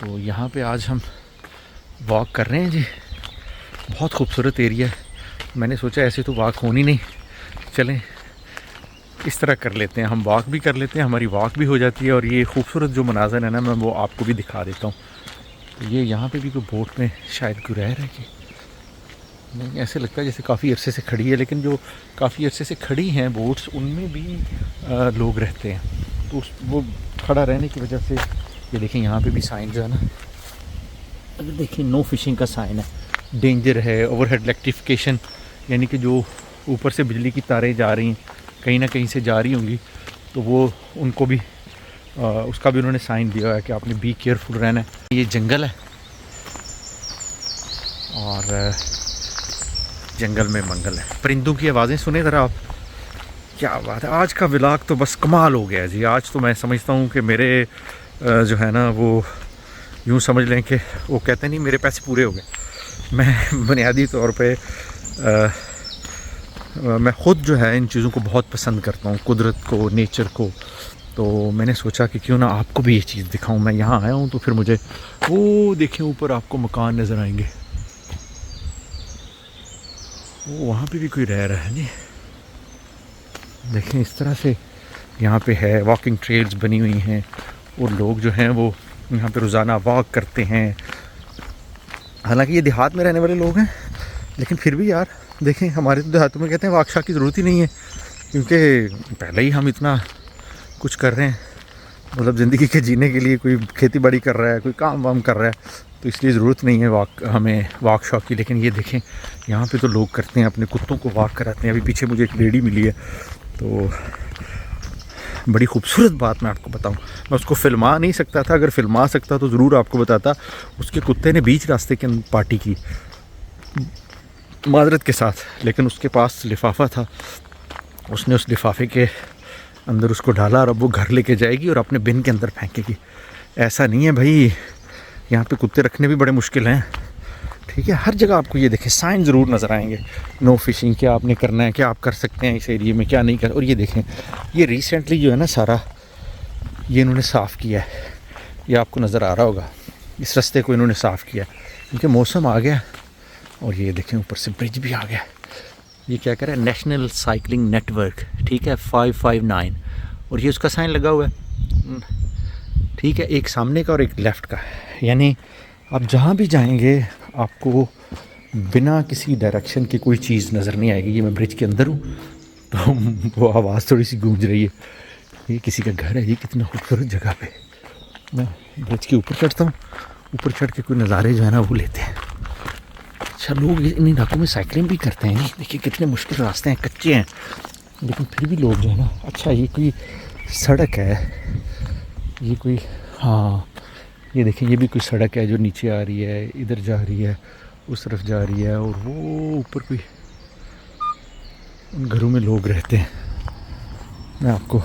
तो यहाँ पे आज हम वॉक कर रहे हैं जी। बहुत खूबसूरत एरिया है। मैंने सोचा ऐसे तो वॉक होनी नहीं, चलें इस तरह कर लेते हैं, हम वॉक भी कर लेते हैं, हमारी वॉक भी हो जाती है और ये खूबसूरत जो मनाज़र है ना, मैं वो आपको भी दिखा देता हूँ। तो ये यहाँ पे भी कोई बोट में शायद कोई रह रहा है कि नहीं, ऐसे लगता है जैसे काफ़ी अरसे से खड़ी है, लेकिन जो काफ़ी अरसे से खड़ी हैं बोट्स उनमें भी लोग रहते हैं। तो वो खड़ा रहने की वजह से ये देखें यहाँ पे भी साइन जो है ना, अगर देखिए नो फिशिंग का साइन है, डेंजर है, ओवरहेड इलेक्ट्रिफिकेशन, यानी कि जो ऊपर से बिजली की तारें जा रही हैं कहीं ना कहीं से जा रही होंगी, तो वो उनको भी उसका भी उन्होंने साइन दिया है कि आपने बी केयरफुल रहना है। ये जंगल है और जंगल में मंगल है। परिंदों की आवाज़ें सुने ज़रा आप, क्या बात है। आज का व्लॉग तो बस कमाल हो गया जी। आज तो मैं समझता हूँ कि मेरे जो है ना वो यूँ समझ लें कि वो कहते नहीं मेरे पैसे पूरे हो गए। मैं बुनियादी तौर पे मैं ख़ुद जो है इन चीज़ों को बहुत पसंद करता हूँ, कुदरत को, नेचर को। तो मैंने सोचा कि क्यों ना आपको भी ये चीज़ दिखाऊं। मैं यहाँ आया हूँ तो फिर मुझे वो देखें ऊपर आपको मकान नज़र आएंगे, वो वहाँ पे भी कोई रह रहा है जी। देखें इस तरह से यहाँ पे है, वॉकिंग ट्रेल्स बनी हुई हैं और लोग जो हैं वो यहाँ पे रोज़ाना वॉक करते हैं। हालांकि ये देहात में रहने वाले लोग हैं, लेकिन फिर भी यार देखें हमारे तो देहातों में कहते हैं वॉक शॉक की ज़रूरत ही नहीं है, क्योंकि पहले ही हम इतना कुछ कर रहे हैं, मतलब ज़िंदगी के जीने के लिए कोई खेती बाड़ी कर रहा है, कोई काम वाम कर रहा है, तो इसलिए ज़रूरत नहीं है हमें वॉक शॉक की। लेकिन ये देखें यहाँ पे तो लोग करते हैं, अपने कुत्तों को वॉक कराते हैं। अभी पीछे मुझे एक लेडी मिली है, तो बड़ी खूबसूरत बात मैं आपको बताऊं, मैं उसको फिल्मा नहीं सकता था, अगर फिल्मा सकता तो ज़रूर आपको बताता। उसके कुत्ते ने बीच रास्ते के अंदर पार्टी की, माजरत के साथ, लेकिन उसके पास लिफाफा था, उसने उस लिफाफे के अंदर उसको डाला और अब वो घर लेके जाएगी और अपने बिन के अंदर फेंकेगी। ऐसा नहीं है भाई, यहाँ पे कुत्ते रखने भी बड़े मुश्किल हैं, ठीक है। हर जगह आपको ये देखें साइन ज़रूर नज़र आएंगे, नो फिशिंग, क्या आपने करना है, क्या आप कर सकते हैं इस एरिए में, क्या नहीं कर। और ये देखें ये रिसेंटली जो है ना सारा ये इन्होंने साफ़ किया है, ये आपको नज़र आ रहा होगा, इस रास्ते को इन्होंने साफ़ किया क्योंकि मौसम आ गया। और ये देखें ऊपर से ब्रिज भी आ गया। ये क्या कह रहा है, नेशनल साइकिलिंग नेटवर्क, ठीक है, 559, और ये उसका साइन लगा हुआ है, ठीक है, एक सामने का और एक लेफ़्ट का। यानी आप जहाँ भी जाएंगे आपको बिना किसी डायरेक्शन की कोई चीज़ नज़र नहीं आएगी। ये मैं ब्रिज के अंदर हूँ तो वो आवाज़ थोड़ी सी गूंज रही है। ये किसी का घर है, ये कितना खूबसूरत जगह पे। मैं ब्रिज के ऊपर चढ़ता हूँ, ऊपर चढ़ के कोई नज़ारे जो है ना वो लेते हैं। अच्छा, लोग इन इलाकों में साइकिलिंग भी करते हैं। देखिए कितने मुश्किल रास्ते हैं, कच्चे हैं, लेकिन फिर भी लोग जो है ना। अच्छा, ये कोई सड़क है, ये कोई, हाँ ये देखिए ये भी कोई सड़क है जो नीचे आ रही है, इधर जा रही है, उस तरफ जा रही है, और वो ऊपर कोई उन घरों में लोग रहते हैं। मैं आपको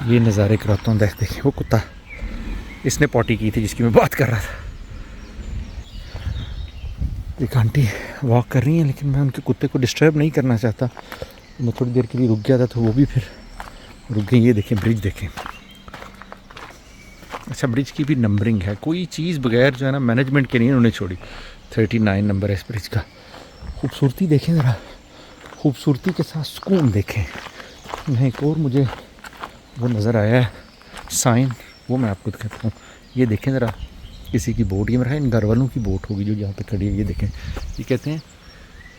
ये नज़ारे कराता हूँ। देखिए वो कुत्ता, इसने पॉटी की थी जिसकी मैं बात कर रहा था। एक आंटी वॉक कर रही हैं, लेकिन मैं उनके कुत्ते को डिस्टर्ब नहीं करना चाहता, मैं थोड़ी देर के लिए रुक गया था तो वो भी फिर रुक गई। ये देखें ब्रिज देखें। अच्छा, ब्रिज की भी नंबरिंग है, कोई चीज़ बगैर जो है ना मैनेजमेंट के नहीं उन्होंने छोड़ी। 39 नंबर है इस ब्रिज का। खूबसूरती देखें ज़रा, खूबसूरती के साथ सुकून देखें। यहाँ एक और मुझे वो नज़र आया है साइन, वो मैं आपको दिखाता हूँ। ये देखें ज़रा, किसी की बोट, ये मेरा इन घर वालों की बोट होगी जो यहाँ पे खड़ी है। ये देखें, ये कहते हैं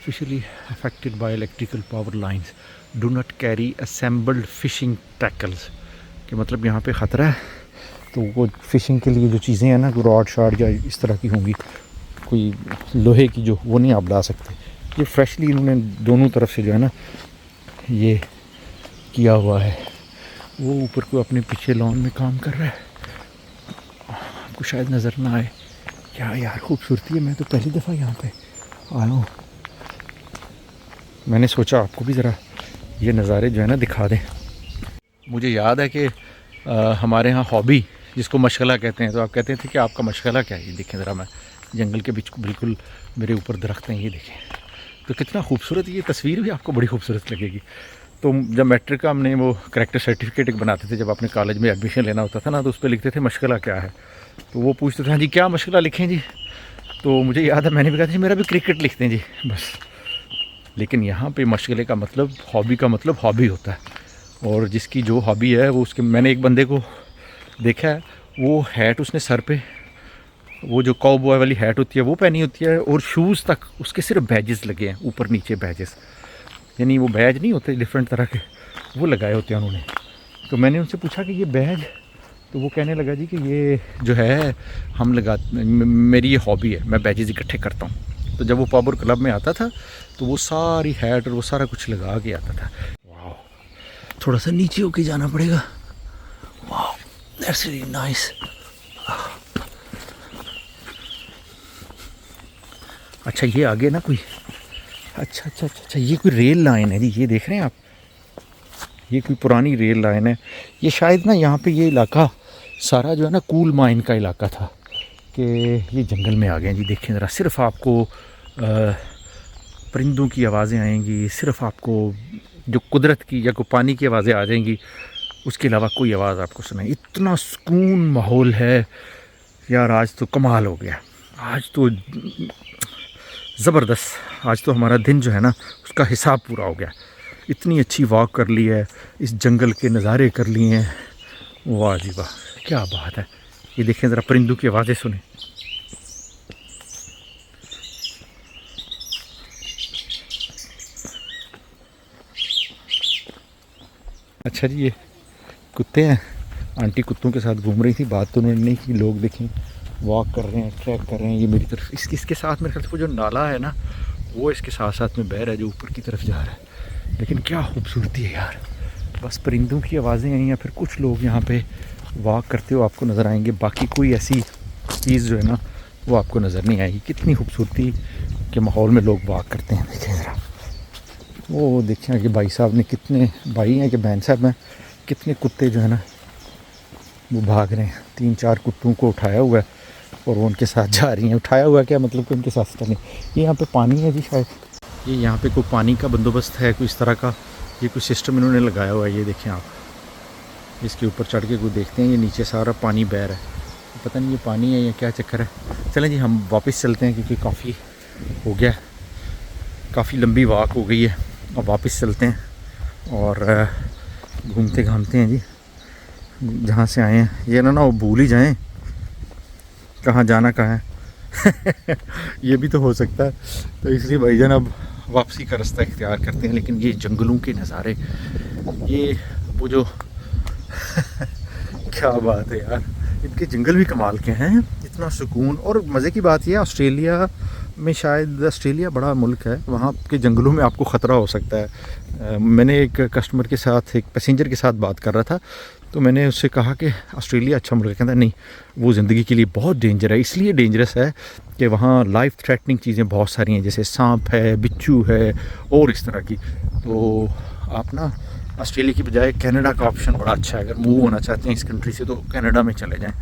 fishery affected by electrical power lines, do not carry assembled fishing tackles, कि मतलब यहाँ पे ख़तरा है, तो वो फ़िशिंग के लिए जो चीज़ें हैं ना, रॉड शॉड या इस तरह की होंगी, कोई लोहे की जो, वो नहीं आप ला सकते। ये फ्रेशली इन्होंने दोनों तरफ से जो है ना ये किया हुआ है। वो ऊपर को अपने पीछे लॉन में काम कर रहा है, आपको शायद नज़र ना आए। क्या यार खूबसूरती है, मैं तो पहली दफ़ा यहाँ पे आया हूँ। मैंने सोचा आपको भी ज़रा ये नज़ारे जो है ना दिखा दें। मुझे याद है कि हमारे यहाँ हॉबी जिसको मशगला कहते हैं, तो आप कहते थे कि आपका मशगला क्या है। ये देखें ज़रा, मैं जंगल के बीच बिल्कुल मेरे ऊपर दरख्त हैं, ये देखें तो कितना खूबसूरत। ये तस्वीर भी आपको बड़ी खूबसूरत लगेगी। तो जब मैट्रिक का हमने वो करैक्टर सर्टिफिकेट एक बनाते थे, जब अपने कॉलेज में एडमिशन लेना होता था ना, तो उस पर लिखते थे मशगला क्या है। तो वो पूछते थे हाँ जी क्या मशगला लिखें जी। तो मुझे याद है मैंने भी कहा था मेरा भी क्रिकेट लिखते हैं जी बस। लेकिन यहाँ पे मशगले का मतलब, हॉबी का मतलब हॉबी होता है, और जिसकी जो हॉबी है वो उसके। मैंने एक बंदे को देखा है, वो हैट उसने सर पे, वो जो कॉबॉय वाली हैट होती है वो पहनी होती है, और शूज़ तक उसके सिर्फ बैजेस लगे हैं, ऊपर नीचे बैजेस, यानी वो बैज नहीं होते डिफरेंट तरह के, वो लगाए होते हैं उन्होंने। तो मैंने उनसे पूछा कि ये बैज, तो वो कहने लगा जी कि ये जो है हम मेरी ये हॉबी है, मैं बैजेस इकट्ठे करता हूँ। तो जब वो पावर क्लब में आता था तो वो सारी हैट और वो सारा कुछ लगा के आता था। वाह, थोड़ा सा नीचे होके जाना पड़ेगा। वाह, दैट्स रियली नाइस। अच्छा ये आगे ना कोई, अच्छा ये कोई रेल लाइन है जी, ये देख रहे हैं आप, ये कोई पुरानी रेल लाइन है। ये शायद ना यहाँ पे ये इलाका सारा जो है ना कोल माइन का इलाका था, कि ये जंगल में आ गए जी। देखें ज़रा, सिर्फ आपको परिंदों की आवाज़ें आएंगी, सिर्फ आपको जो कुदरत की या कोई पानी की आवाज़ें आ जाएंगी, उसके अलावा कोई आवाज़ आपको सुनाई। इतना सुकून माहौल है यार, आज तो कमाल हो गया, आज तो ज़बरदस्त। आज तो हमारा दिन जो है ना उसका हिसाब पूरा हो गया। इतनी अच्छी वॉक कर ली है, इस जंगल के नज़ारे कर लिए हैं, वाह जी वाह, क्या बात है। ये देखें ज़रा, परिंदों की आवाज़ें सुने। अच्छा जी, ये कुत्ते हैं, आंटी कुत्तों के साथ घूम रही थी, बात तो उन्होंने नहीं की। लोग देखें वॉक कर रहे हैं, ट्रैक कर रहे हैं। ये मेरी तरफ इसके साथ मेरे ख्याल से वो जो नाला है ना, वो इसके साथ साथ में बह रहा है, जो ऊपर की तरफ जा रहा है। लेकिन क्या खूबसूरती है यार, बस परिंदों की आवाज़ें आई या फिर कुछ लोग यहाँ पे वॉक करते हो आपको नज़र आएंगे, बाकी कोई ऐसी चीज़ जो है ना वो आपको नज़र नहीं आएगी। कितनी खूबसूरती के माहौल में लोग वॉक करते हैं। देखें ज़रा, वो देखें कि भाई साहब ने, कितने भाई हैं कि बहन साहब हैं, कितने कुत्ते जो है ना वो भाग रहे हैं। 3-4 कुत्तों को उठाया हुआ है और वो उनके साथ जा रही हैं। उठाया हुआ क्या मतलब कि उनके साथ चलें। ये यहाँ पे पानी है जी, शायद ये यहाँ पे कोई पानी का बंदोबस्त है, कोई इस तरह का ये कोई सिस्टम इन्होंने लगाया हुआ है। ये देखें आप, इसके ऊपर चढ़ के कोई देखते हैं, ये नीचे सारा पानी बह रहा है। पता नहीं ये पानी है या क्या चक्कर है। चलें जी, हम वापस चलते हैं क्योंकि काफ़ी हो गया, काफ़ी लंबी वॉक हो गई है। अब वापस चलते हैं और घूमते घामते हैं जी जहाँ से आए हैं। ये ना वो भूल ही जाएं कहाँ जाना कहाँ है ये भी तो हो सकता है। तो इसलिए भाईजान अब वापसी का रास्ता इख्तियार करते हैं। लेकिन ये जंगलों के नज़ारे, ये वो जो क्या बात है यार, इनके जंगल भी कमाल के हैं, इतना सुकून। और मज़े की बात यह, ऑस्ट्रेलिया में, शायद ऑस्ट्रेलिया बड़ा मुल्क है, वहाँ के जंगलों में आपको ख़तरा हो सकता है। मैंने एक कस्टमर के साथ, एक पैसेंजर के साथ बात कर रहा था, तो मैंने उससे कहा कि ऑस्ट्रेलिया अच्छा मुल्क है। कहता नहीं, वो ज़िंदगी के लिए बहुत डेंजर है। इसलिए डेंजरस है कि वहाँ लाइफ थ्रेटनिंग चीज़ें बहुत सारी हैं, जैसे सांप है, बिच्छू है और इस तरह की। तो आप ना ऑस्ट्रेलिया की बजाय कनाडा का ऑप्शन बड़ा अच्छा है। अगर मूव होना चाहते हैं इस कंट्री से तो कनाडा में चले जाएं,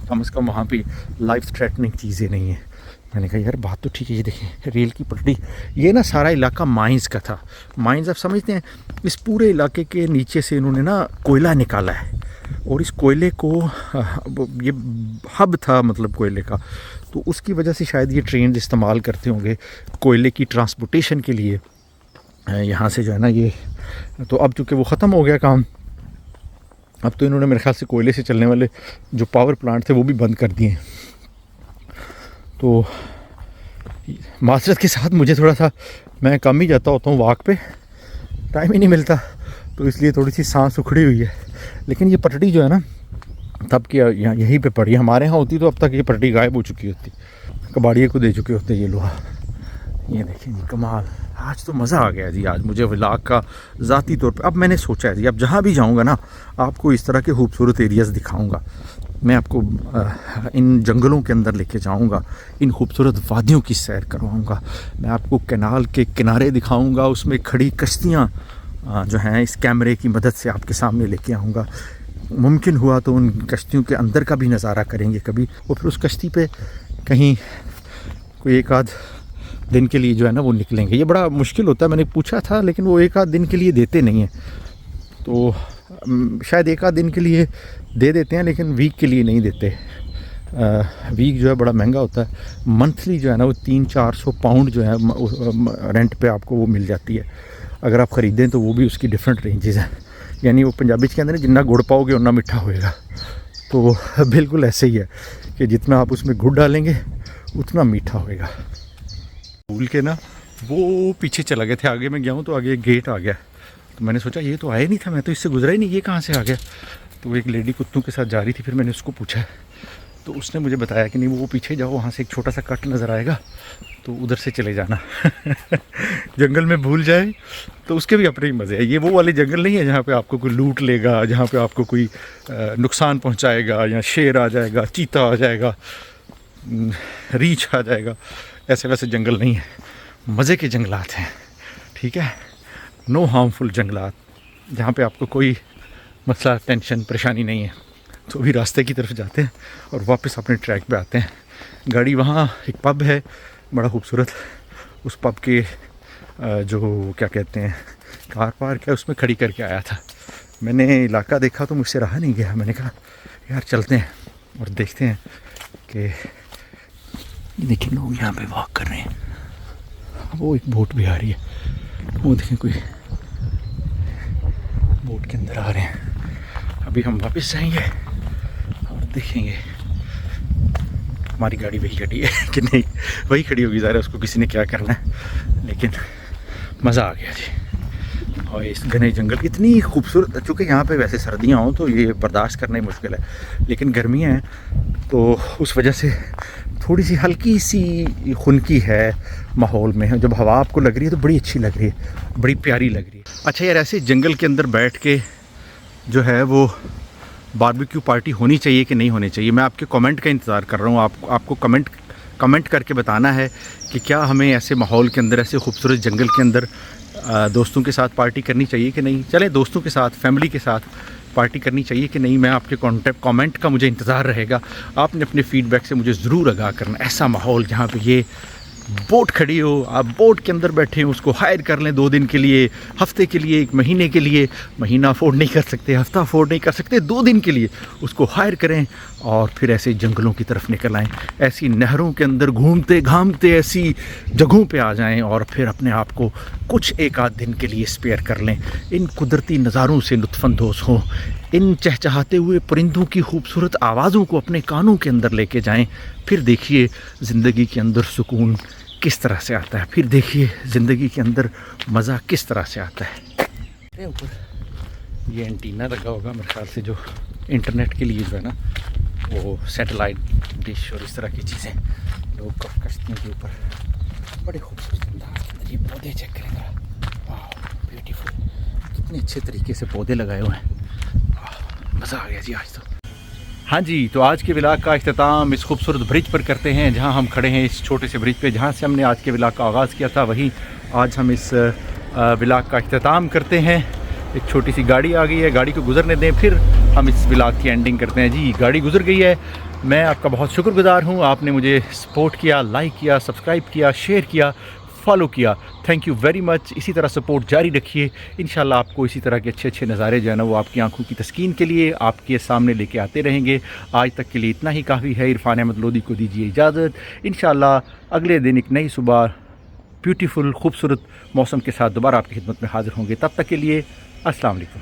कम से कम वहाँ पे लाइफ थ्रेटनिंग चीज़ें नहीं है। मैंने कहा यार बात तो ठीक है। ये देखें रेल की पटरी, ये ना सारा इलाका माइंस का था। माइंस आप समझते हैं, इस पूरे इलाके के नीचे से इन्होंने ना कोयला निकाला है, और इस कोयले को, ये हब था मतलब कोयले का, तो उसकी वजह से शायद ये ट्रेन इस्तेमाल करते होंगे कोयले की ट्रांसपोर्टेशन के लिए यहाँ से जो है ना ये। तो अब चूँकि वो ख़त्म हो गया काम, अब तो इन्होंने मेरे ख्याल से कोयले से चलने वाले जो पावर प्लांट थे वो भी बंद कर दिए। तो माजरत के साथ मुझे थोड़ा सा, मैं कम ही जाता होता हूँ वॉक पे, टाइम ही नहीं मिलता, तो इसलिए थोड़ी सी सांस उखड़ी हुई है। लेकिन ये पटड़ी जो है ना तब की यहाँ यहीं पे पड़ी, हमारे यहाँ होती तो अब तक ये पटड़ी गायब हो चुकी होती, कबाड़िए को दे चुके होते ये लोहा। ये देखिए जी कमाल, आज तो मज़ा आ गया जी। आज मुझे व्लॉग का ज़ाती तौर पे, अब मैंने सोचा है जी अब जहाँ भी जाऊँगा ना आपको इस तरह के खूबसूरत एरियाज़ दिखाऊँगा। मैं आपको इन जंगलों के अंदर लेके जाऊँगा, इन खूबसूरत वादियों की सैर करवाऊँगा, मैं आपको कैनाल के किनारे दिखाऊँगा, उसमें खड़ी कश्तियाँ जो हैं इस कैमरे की मदद से आपके सामने लेके आऊँगा। मुमकिन हुआ तो उन कश्तियों के अंदर का भी नज़ारा करेंगे कभी, और फिर उस कश्ती पे कहीं कोई एक आध दिन के लिए जो है ना वो निकलेंगे। ये बड़ा मुश्किल होता है, मैंने पूछा था, लेकिन वो एक आध दिन के लिए देते नहीं हैं। तो शायद एक आध दिन के लिए दे देते हैं, लेकिन वीक के लिए नहीं देते। वीक जो है बड़ा महंगा होता है। मंथली जो है ना वो 300-400 पाउंड जो है रेंट पे आपको वो मिल जाती है। अगर आप ख़रीदें तो वो भी उसकी डिफरेंट रेंजेस हैं। यानी वो पंजाबी के अंदर जितना गुड़ पाओगे उतना मीठा होएगा। तो बिल्कुल ऐसे ही है कि जितना आप उसमें गुड़ डालेंगे उतना मीठा होएगा। भूल के ना वो पीछे चला गए थे, आगे मैं गया हूँ तो आगे एक गेट आ गया। तो मैंने सोचा ये तो आया नहीं था, मैं तो इससे गुजरा ही नहीं, ये कहाँ से आ गया। तो एक लेडी कुत्तों के साथ जा रही थी, फिर मैंने उसको पूछा तो उसने मुझे बताया कि नहीं वो पीछे जाओ, वहाँ से एक छोटा सा कट नज़र आएगा तो उधर से चले जाना। जंगल में भूल जाए तो उसके भी अपने ही मज़े हैं। ये वो वाले जंगल नहीं है जहाँ पे आपको कोई लूट लेगा, जहाँ पे आपको कोई नुकसान पहुँचाएगा, या शेर आ जाएगा, चीता आ जाएगा, रीछ आ जाएगा। ऐसे वैसे जंगल नहीं है, मज़े के जंगलात हैं, ठीक है। नो हार्मफुल जंगलात, जहाँ पे आपको कोई मसला, टेंशन, परेशानी नहीं है। तो भी रास्ते की तरफ जाते हैं और वापस अपने ट्रैक पे आते हैं। गाड़ी वहाँ एक पब है बड़ा खूबसूरत, उस पब के जो क्या कहते हैं कार पार्क है उसमें खड़ी करके आया था। मैंने इलाका देखा तो मुझसे रहा नहीं गया, मैंने कहा यार चलते हैं और देखते हैं कि देखिए लोग यहाँ पे वॉक कर रहे हैं। वो एक बोट भी आ रही है, वो देखें कोई बोट के अंदर आ रहे हैं। अभी हम वापस जाएंगे और देखेंगे हमारी गाड़ी वही खड़ी है कि नहीं। वही खड़ी होगी, ज़ाहिर है उसको किसी ने क्या करना है, लेकिन मज़ा आ गया जी। और इस घने जंगल इतनी खूबसूरत, चूँकि यहाँ पे वैसे सर्दियाँ हों तो ये बर्दाश्त करना ही मुश्किल है, लेकिन गर्मियाँ हैं तो उस वजह से थोड़ी सी हल्की सी खुनकी है माहौल में। जब हवा आपको लग रही है तो बड़ी अच्छी लग रही है, बड़ी प्यारी लग रही है। अच्छा यार, ऐसे जंगल के अंदर बैठ के जो है वो बारबेक्यू पार्टी होनी चाहिए कि नहीं होनी चाहिए, मैं आपके कमेंट का इंतज़ार कर रहा हूँ। आपको कमेंट करके बताना है कि क्या हमें ऐसे माहौल के अंदर, ऐसे खूबसूरत जंगल के अंदर दोस्तों के साथ पार्टी करनी चाहिए कि नहीं। चलें दोस्तों के साथ, फैमिली के साथ पार्टी करनी चाहिए कि नहीं, मैं आपके कमेंट का मुझे इंतज़ार रहेगा। आपने अपने फीडबैक से मुझे ज़रूर आगाह करना। ऐसा माहौल जहाँ पे ये बोट खड़ी हो, आप बोट के अंदर बैठे हो, उसको हायर कर लें 2 दिन के लिए, हफ्ते के लिए, 1 महीने के लिए। महीना अफोर्ड नहीं कर सकते, हफ्ता अफोर्ड नहीं कर सकते, 2 दिन के लिए उसको हायर करें और फिर ऐसे जंगलों की तरफ निकल आएँ, ऐसी नहरों के अंदर घूमते घामते ऐसी जगहों पे आ जाएं और फिर अपने आप को कुछ एक आध दिन के लिए स्पेयर कर लें। इन कुदरती नज़ारों से लुत्फ़अंदोज़ हों, इन चहचहाते हुए परिंदों की खूबसूरत आवाज़ों को अपने कानों के अंदर लेके जाएं। फिर देखिए ज़िंदगी के अंदर सुकून किस तरह से आता है, फिर देखिए ज़िंदगी के अंदर मज़ा किस तरह से आता है। ऊपर ये एंटीना लगा होगा मेरे ख्याल से, जो इंटरनेट के लिए जो है ना वो सैटेलाइट डिश और इस तरह की चीज़ें लोग कश्तियों के ऊपर बड़े खूबसूरत अंदाज के अंदर। ये पौधे चेक करेंगे, वाह ब्यूटीफुल, कितने अच्छे तरीके से पौधे लगाए हुए हैं, मज़ा आ गया जी आज तो। हाँ जी, तो आज के व्लॉग का इख्तिताम इस खूबसूरत ब्रिज पर करते हैं जहाँ हम खड़े हैं, इस छोटे से ब्रिज पे जहाँ से हमने आज के व्लॉग का आगाज़ किया था, वहीं आज हम इस व्लॉग का इख्तिताम करते हैं। एक छोटी सी गाड़ी आ गई है, गाड़ी को गुजरने दें, फिर हम इस व्लॉग की एंडिंग करते हैं। जी गाड़ी गुजर गई है, मैं आपका बहुत शुक्रगुजार हूँ, आपने मुझे सपोर्ट किया, लाइक किया, सब्सक्राइब किया, शेयर किया, फॉलो किया, थैंक यू वेरी मच। इसी तरह सपोर्ट जारी रखिए, इंशाल्लाह आपको इसी तरह के अच्छे अच्छे नज़ारे जो है ना वो आपकी आंखों की तस्कीन के लिए आपके सामने लेके आते रहेंगे। आज तक के लिए इतना ही काफ़ी है। इरफान अहमद लोधी को दीजिए इजाज़त। इंशाल्लाह अगले दिन एक नई सुबह ब्यूटीफुल खूबसूरत मौसम के साथ दोबारा आपकी खिदमत में हाज़िर होंगे। तब तक के लिए अस्सलाम वालेकुम।